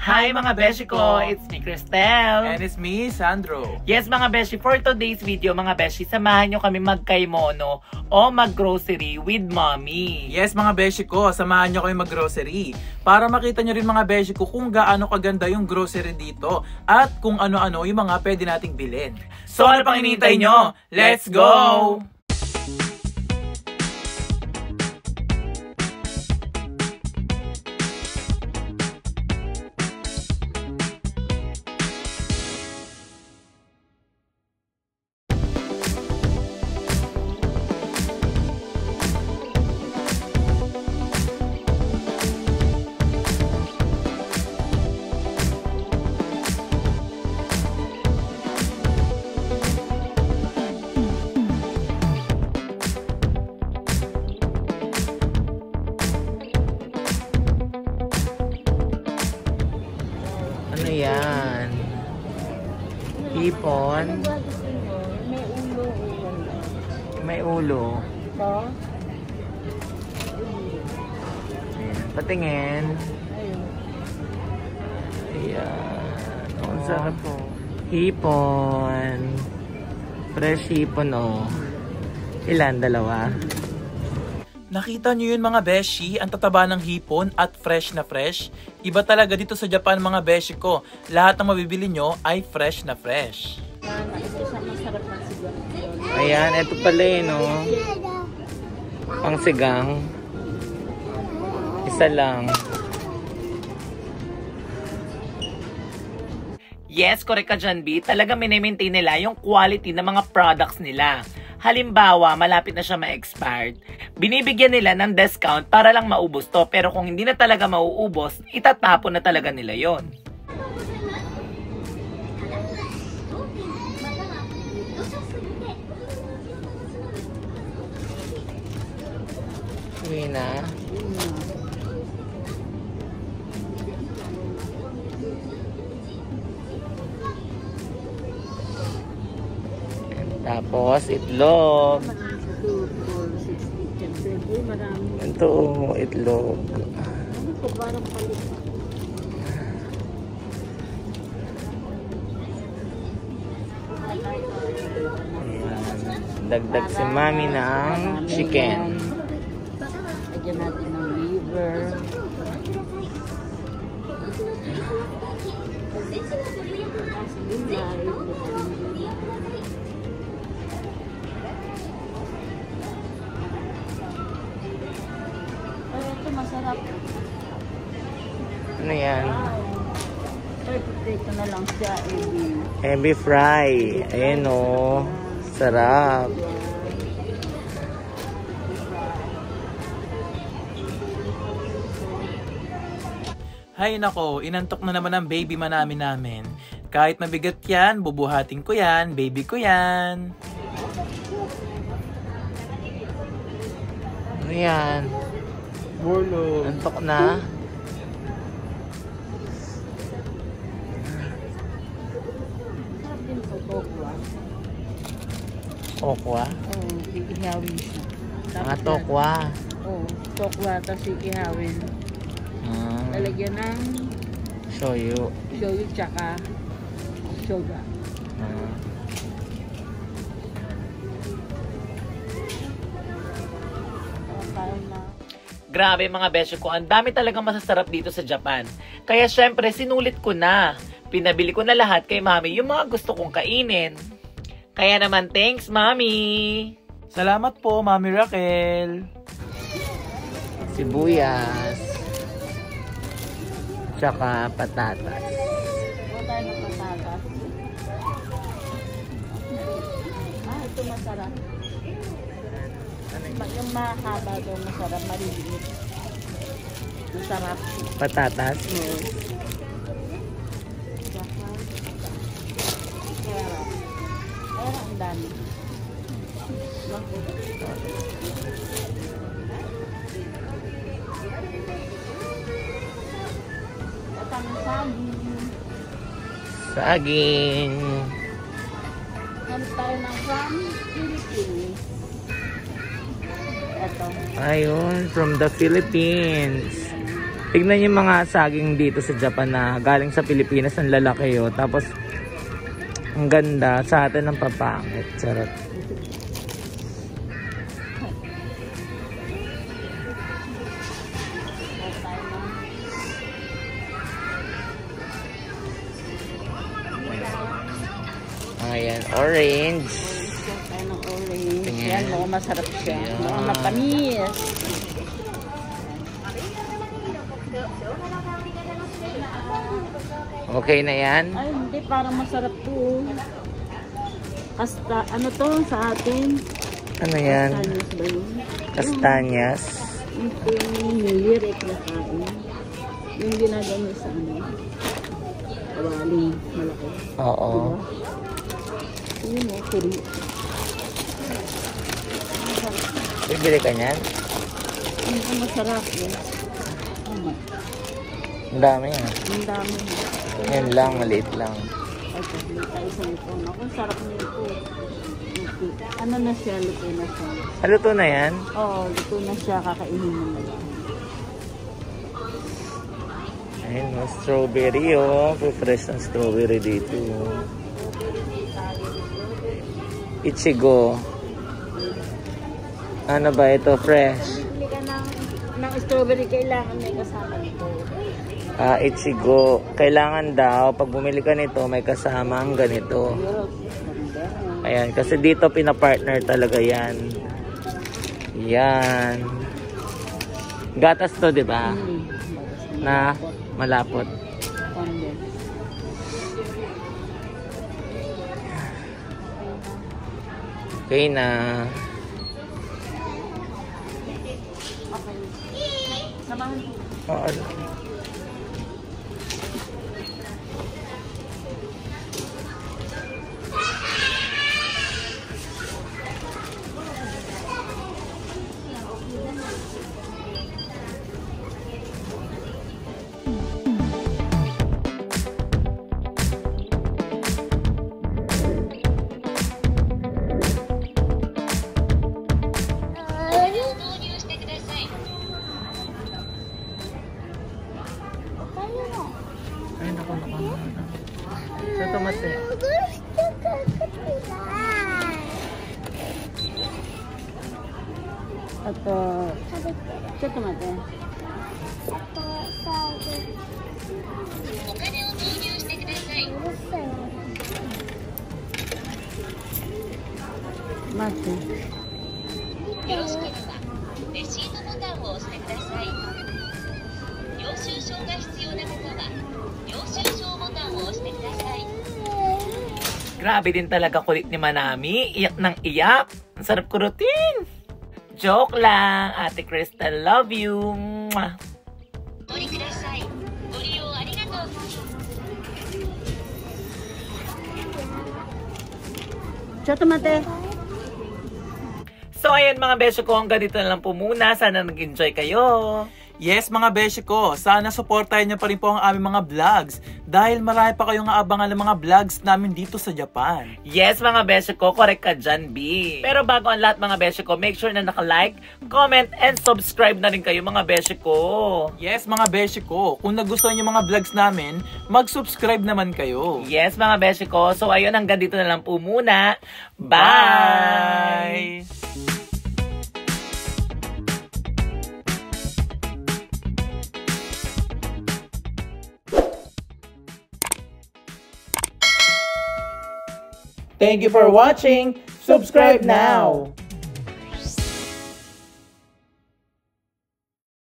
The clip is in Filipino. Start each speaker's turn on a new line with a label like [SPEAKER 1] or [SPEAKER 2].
[SPEAKER 1] Hi mga beshi ko! It's me, Cristel.
[SPEAKER 2] And it's me, Sandro.
[SPEAKER 1] Yes mga beshi, for today's video mga beshi, samahan nyo kami magkaymono o mag-grocery with mommy.
[SPEAKER 2] Yes mga beshi ko, samahan nyo kami mag-grocery. Para makita nyo rin mga beshi ko kung gaano kaganda yung grocery dito at kung ano-ano yung mga pwede nating bilhin. So ano pang hinihintay nyo? Let's go!
[SPEAKER 1] Ano yan? Hipon? May ulo. Ayan, patingin. Ayan. Ang sarap po. Hipon. Fresh hipon oh. Ilan? Dalawa?
[SPEAKER 2] Nakita nyo yun mga beshi, ang tataba ng hipon at fresh na fresh. Iba talaga dito sa Japan mga beshi ko. Lahat ng mabibili nyo ay fresh na fresh.
[SPEAKER 1] Ayan, eto pala eh, no? Pangsigang. Isa lang. Yes, correct ka dyan, B. Talaga minimaintain nila yung quality ng mga products nila. Halimbawa, malapit na siya ma-expired, binibigyan nila ng discount para lang maubos to. Pero kung hindi na talaga mauubos, itatapon na talaga nila yon. Uwi na. Tapos, itlog. Ito, itlog. Ayan. Dagdag si mami ng chicken.
[SPEAKER 3] Lagyan natin ng liver. Masarap.
[SPEAKER 1] Ano yan?
[SPEAKER 3] Ay, potato na lang siya, ebi.
[SPEAKER 1] Ebi fry. Ayan o. Sarap.
[SPEAKER 2] Hay nako, inantok na naman ang baby manami namin. Kahit mabigat yan, bubuhatin ko yan, baby ko yan.
[SPEAKER 1] Ano yan?
[SPEAKER 2] Bolo.
[SPEAKER 1] Antok na.
[SPEAKER 3] Sarap din po, tokwa.
[SPEAKER 1] Okwa?
[SPEAKER 3] Oo, ikihawin siya.
[SPEAKER 1] Mga tokwa.
[SPEAKER 3] Oo, tokwa, tapos ikihawin. Lalagyan ng
[SPEAKER 1] Shoyu.
[SPEAKER 3] shoyu tsaka soda.
[SPEAKER 1] Grabe mga beshi ko, ang dami talagang masasarap dito sa Japan. Kaya syempre, sinulit ko na. Pinabili ko na lahat kay mami yung mga gusto kong kainin. Kaya naman, thanks mami!
[SPEAKER 2] Salamat po, Mami Raquel.
[SPEAKER 1] Sibuyas. Tsaka patatas.
[SPEAKER 3] O tayo ng patatas. Ito masarap. Yung mahaba doon masarap, maliliit. Masarap.
[SPEAKER 1] Patatas?
[SPEAKER 3] Kaya ang dami. At ang saging.
[SPEAKER 1] Saging.
[SPEAKER 3] Hanap tayo ng from Philippines. Ito.
[SPEAKER 1] Ayun, from the Philippines. Tignan yung mga saging dito sa Japan na galing sa Pilipinas, ang lalaki oh. Tapos ang ganda, sa atin ang papangit. Charot. Ayan, orange.
[SPEAKER 3] Tayo ng orange.
[SPEAKER 1] Tingnan.
[SPEAKER 3] Yan, mukhang masarap siya.
[SPEAKER 1] Ayan.
[SPEAKER 3] Mukhang mapanis.
[SPEAKER 1] Okay na yan?
[SPEAKER 3] Ay, hindi. Parang masarap to. Ano to sa atin?
[SPEAKER 1] Ano yan?
[SPEAKER 3] Kastanyas ba yun?
[SPEAKER 1] Kastanyas.
[SPEAKER 3] Ito yung New Year kinakain. Yung ginagamit sa ano. Kawaling malaki.
[SPEAKER 1] Oo.
[SPEAKER 3] Yun o, kuri.
[SPEAKER 1] Bibili ka niyan?
[SPEAKER 3] Ito masarap yun.
[SPEAKER 1] Ang dami yan.
[SPEAKER 3] Ang dami.
[SPEAKER 1] Yan lang, maliit lang.
[SPEAKER 3] Ay, hindi tayo sa ito. Ang sarap nito. Ano na siya? Luto na siya.
[SPEAKER 1] Luto na yan?
[SPEAKER 3] Oo, luto na siya. Kakainin mo na lang.
[SPEAKER 1] Ayun, strawberry oh. Fresh ng strawberry dito. Ichigo. Ano ba ito? Fresh?
[SPEAKER 3] Bili ka ng strawberry, kailangan may kasama nito.
[SPEAKER 1] Ichigo. Kailangan daw, pag bumili ka nito, may kasama ang ganito. Ayan, kasi dito pinapartner talaga yan. Yan. Gatas to, di ba? Na malapot. Okay na. Oo. Ay, naku. Sa tomate.
[SPEAKER 3] At, sa tomate. Mate.
[SPEAKER 4] よろしければレシートボタンを押してください。領収書が必要な方は領収書ボタンを押してください。
[SPEAKER 1] Grabe din talaga kulit ni Manami. Iyak ng iyak. Ang sarap kurutin. Joke lang. Ate Crystal, love you. Mwah.
[SPEAKER 4] お取りください。ご利用ありがとう。
[SPEAKER 3] Sa tomate.
[SPEAKER 1] So ayan mga besyo ko, hanggang dito na lang po muna. Sana nag-enjoy kayo.
[SPEAKER 2] Yes mga beshi ko, sana supportahan niyo pa rin po ang aming mga vlogs dahil marami pa kayong aabangan ng mga vlogs namin dito sa Japan.
[SPEAKER 1] Yes mga besyo ko, correct ka dyan, B. Pero bago ang lahat mga besyo ko, make sure na naka-like, comment, and subscribe na rin kayo mga besyo ko.
[SPEAKER 2] Yes mga beshi ko, kung nagustuhan niyo mga vlogs namin, mag-subscribe naman kayo.
[SPEAKER 1] Yes mga besyo ko, so ayun, hanggang dito na lang po muna. Bye! Thank you for watching. Subscribe now.